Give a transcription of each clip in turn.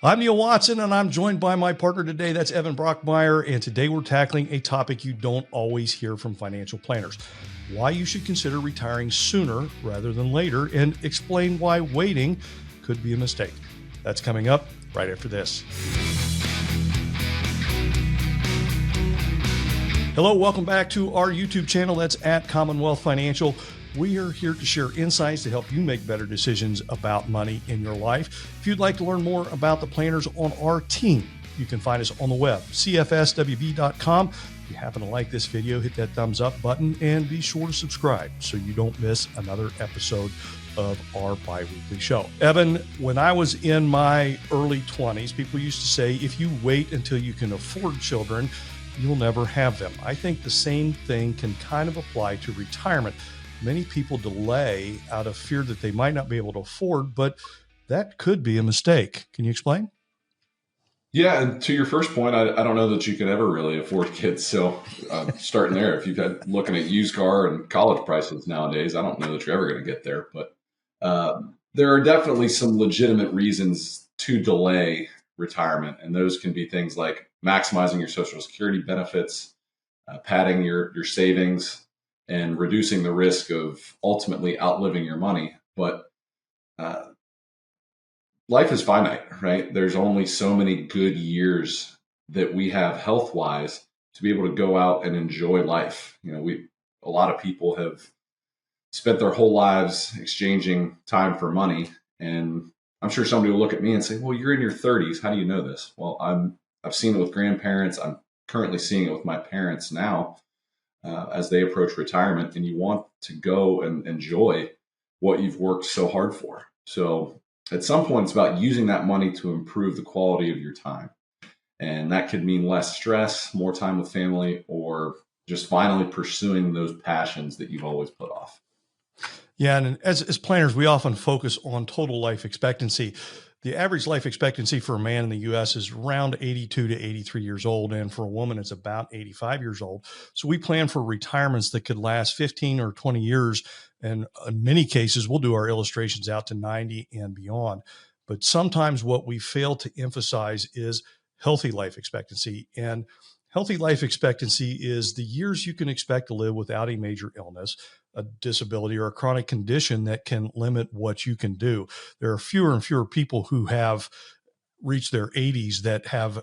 I'm Neal Watson, and I'm joined by my partner today. That's Evan Brockmeyer. And today we're tackling a topic you don't always hear from financial planners: why you should consider retiring sooner rather than later, and explain why waiting could be a mistake. That's coming up right after this. Hello, welcome back to our YouTube channel. That's at Commonwealth Financial. We are here to share insights to help you make better decisions about money in your life. If you'd like to learn more about the planners on our team, you can find us on the web, cfswb.com. If you happen to like this video, hit that thumbs up button and be sure to subscribe so you don't miss another episode of our bi-weekly show. Evan, when I was in my early 20s, people used to say, if you wait until you can afford children, you'll never have them. I think the same thing can kind of apply to retirement. Many people delay out of fear that they might not be able to afford, but that could be a mistake. Can you explain? Yeah, and to your first point, I don't know that you can ever really afford kids. So starting there, if you've had looking at used car and college prices nowadays, I don't know that you're ever going to get there. But there are definitely some legitimate reasons to delay retirement. And those can be things like maximizing your Social Security benefits, padding your savings, and reducing the risk of ultimately outliving your money. But life is finite, right? There's only so many good years that we have health-wise to be able to go out and enjoy life. You know, a lot of people have spent their whole lives exchanging time for money. And I'm sure somebody will look at me and say, well, you're in your 30s. How do you know this? Well, I've seen it with grandparents. I'm currently seeing it with my parents now. As they approach retirement, and you want to go and enjoy what you've worked so hard for. So at some point, it's about using that money to improve the quality of your time. And that could mean less stress, more time with family, or just finally pursuing those passions that you've always put off. Yeah, and as planners, we often focus on total life expectancy. The average life expectancy for a man in the U.S. is around 82 to 83 years old, and for a woman, it's about 85 years old. So we plan for retirements that could last 15 or 20 years, and in many cases, we'll do our illustrations out to 90 and beyond. But sometimes what we fail to emphasize is healthy life expectancy. And healthy life expectancy is the years you can expect to live without a major illness, a disability, or a chronic condition that can limit what you can do. There are fewer and fewer people who have reached their 80s that have,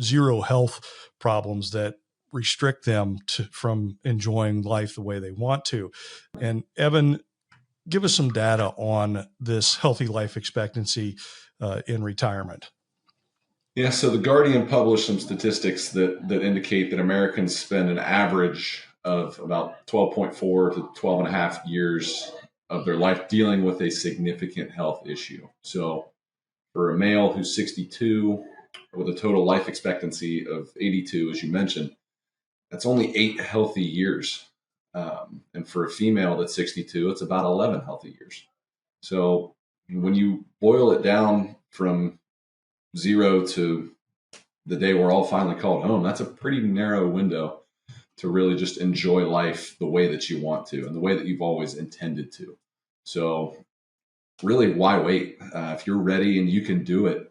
zero health problems that restrict them from enjoying life the way they want to. And Evan, give us some data on this healthy life expectancy in retirement. Yeah, so the Guardian published some statistics that indicate that Americans spend an average of about 12.4 to 12 and a half years of their life dealing with a significant health issue. So for a male who's 62 with a total life expectancy of 82, as you mentioned, that's only 8 healthy years. And for a female that's 62, it's about 11 healthy years. So when you boil it down from 0 to the day we're all finally called home, that's a pretty narrow window to really just enjoy life the way that you want to and the way that you've always intended to. So really, why wait? If you're ready and you can do it,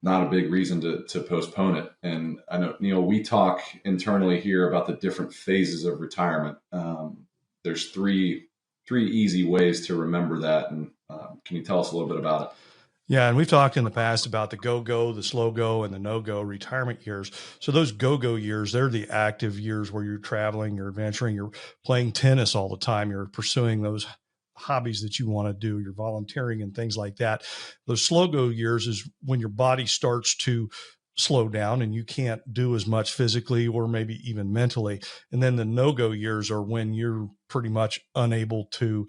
not a big reason to postpone it. And I know, Neal, we talk internally here about the different phases of retirement. There's three easy ways to remember that. And can you tell us a little bit about it? Yeah, and we've talked in the past about the go-go, the slow-go, and the no-go retirement years. So those go-go years, they're the active years where you're traveling, you're adventuring, you're playing tennis all the time, you're pursuing those hobbies that you want to do, you're volunteering and things like that. Those slow-go years is when your body starts to slow down and you can't do as much physically or maybe even mentally. And then the no-go years are when you're pretty much unable to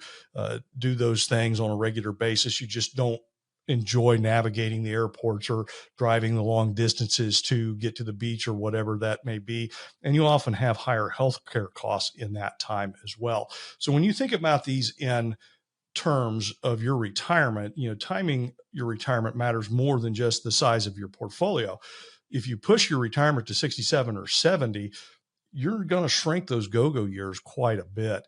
do those things on a regular basis. You just don't enjoy navigating the airports or driving the long distances to get to the beach or whatever that may be. And you often have higher healthcare costs in that time as well. So when you think about these in terms of your retirement, timing your retirement matters more than just the size of your portfolio. If you push your retirement to 67 or 70, you're going to shrink those go-go years quite a bit.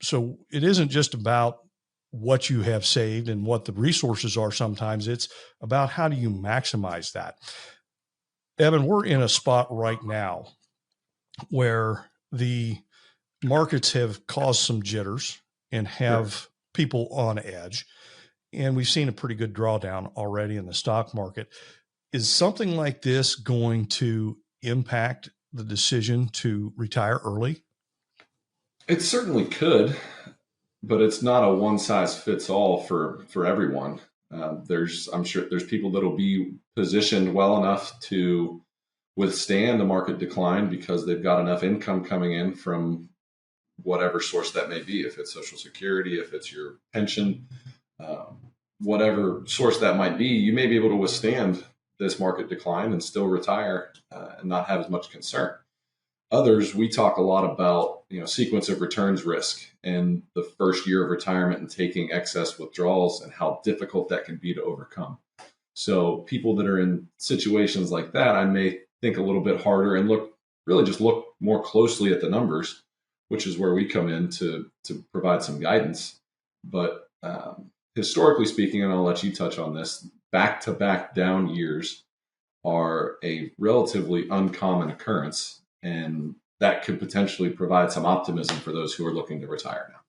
So it isn't just about what you have saved and what the resources are. Sometimes it's about how do you maximize that. Evan, we're in a spot right now where the markets have caused some jitters and have people on edge. And we've seen a pretty good drawdown already in the stock market. Is something like this going to impact the decision to retire early? It certainly could, but it's not a one size fits all for everyone. I'm sure there's people that'll be positioned well enough to withstand a market decline because they've got enough income coming in from whatever source that may be. If it's Social Security, if it's your pension, whatever source that might be, you may be able to withstand this market decline and still retire and not have as much concern. Others, we talk a lot about, sequence of returns risk and the first year of retirement and taking excess withdrawals and how difficult that can be to overcome. So people that are in situations like that, I may think a little bit harder and look more closely at the numbers, which is where we come in to provide some guidance. But historically speaking, and I'll let you touch on this, back-to-back down years are a relatively uncommon occurrence, and that could potentially provide some optimism for those who are looking to retire now.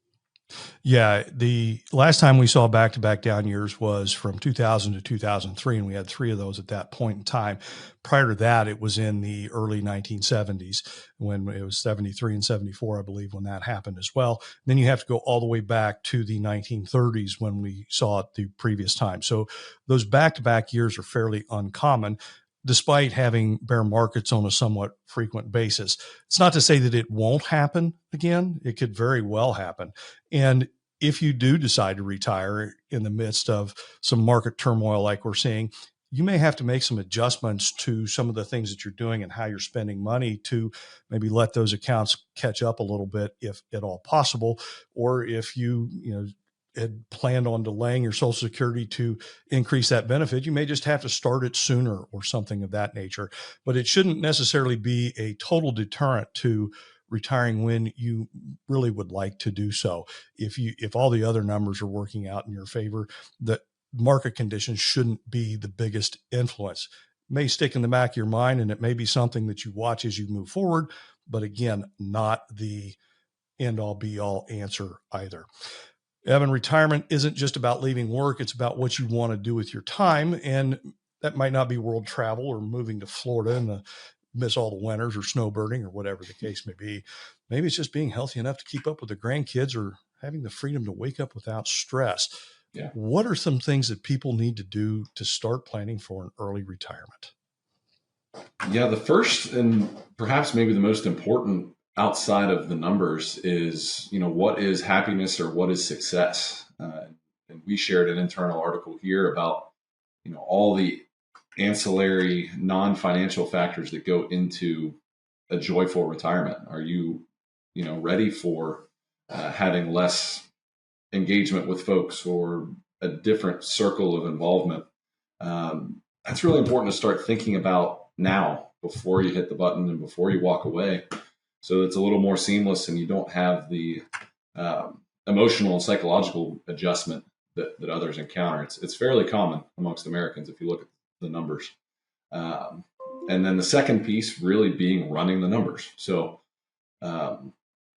Yeah, the last time we saw back-to-back down years was from 2000 to 2003, and we had 3 of those at that point in time. Prior to that, it was in the early 1970s when it was 73 and 74, I believe, when that happened as well. And then you have to go all the way back to the 1930s when we saw it the previous time. So those back-to-back years are fairly uncommon, despite having bear markets on a somewhat frequent basis. It's not to say that it won't happen again. It could very well happen. And if you do decide to retire in the midst of some market turmoil like we're seeing, you may have to make some adjustments to some of the things that you're doing and how you're spending money to maybe let those accounts catch up a little bit, if at all possible. Or if you had planned on delaying your Social Security to increase that benefit, you may just have to start it sooner or something of that nature. But it shouldn't necessarily be a total deterrent to retiring when you really would like to do so. If all the other numbers are working out in your favor, the market conditions shouldn't be the biggest influence. It may stick in the back of your mind, and it may be something that you watch as you move forward, but again, not the end all be all answer either. Evan, retirement isn't just about leaving work. It's about what you want to do with your time. And that might not be world travel or moving to Florida and miss all the winters or snowbirding or whatever the case may be. Maybe it's just being healthy enough to keep up with the grandkids or having the freedom to wake up without stress. Yeah. What are some things that people need to do to start planning for an early retirement? Yeah, the first and perhaps maybe the most important outside of the numbers is, what is happiness or what is success? And we shared an internal article here about, all the ancillary non-financial factors that go into a joyful retirement. Are you, ready for having less engagement with folks or a different circle of involvement? That's really important to start thinking about now before you hit the button and before you walk away, so it's a little more seamless and you don't have the emotional and psychological adjustment that others encounter. It's fairly common amongst Americans if you look at the numbers. And then the second piece really being running the numbers. So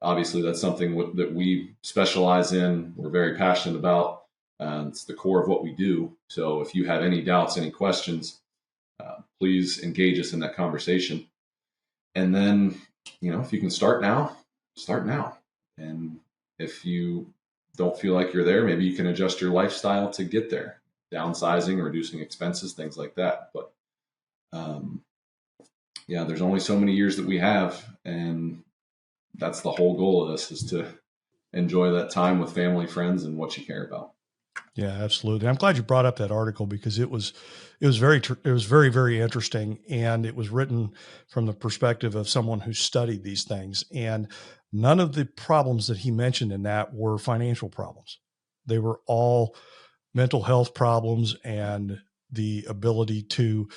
obviously that's something that we specialize in. We're very passionate about. It's the core of what we do. So if you have any doubts, any questions, please engage us in that conversation. And then, if you can start now, start now. And if you don't feel like you're there, maybe you can adjust your lifestyle to get there, downsizing, reducing expenses, things like that. But there's only so many years that we have. And that's the whole goal of this, is to enjoy that time with family, friends, and what you care about. Yeah, absolutely. I'm glad you brought up that article because it was very, very interesting. And it was written from the perspective of someone who studied these things. And none of the problems that he mentioned in that were financial problems. They were all mental health problems and the ability to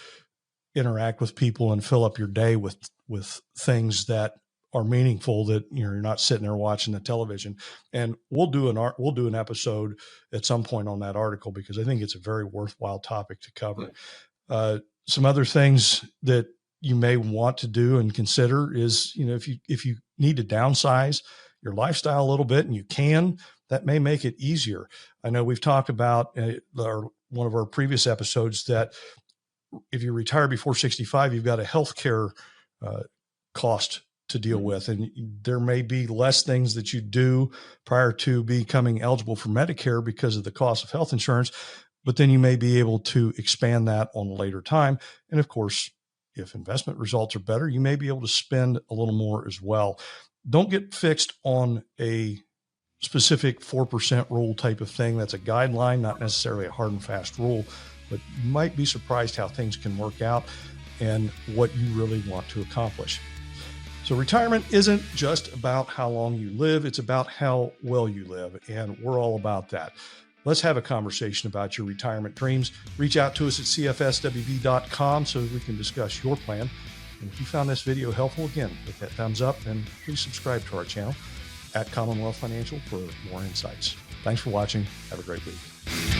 interact with people and fill up your day with things that are meaningful, that you're not sitting there watching the television. And we'll do an episode at some point on that article, because I think it's a very worthwhile topic to cover. Some other things that you may want to do and consider is, if you need to downsize your lifestyle a little bit, and you can, that may make it easier. I know we've talked about one of our previous episodes that if you retire before 65, you've got a healthcare cost to deal with, and there may be less things that you do prior to becoming eligible for Medicare because of the cost of health insurance, but then you may be able to expand that on a later time. And of course, if investment results are better, you may be able to spend a little more as well. Don't get fixed on a specific 4% rule type of thing. That's a guideline, not necessarily a hard and fast rule, but you might be surprised how things can work out and what you really want to accomplish. So retirement isn't just about how long you live, it's about how well you live, and we're all about that. Let's have a conversation about your retirement dreams. Reach out to us at cfswb.com so we can discuss your plan. And if you found this video helpful, again, hit that thumbs up and please subscribe to our channel at Commonwealth Financial for more insights. Thanks for watching. Have a great week.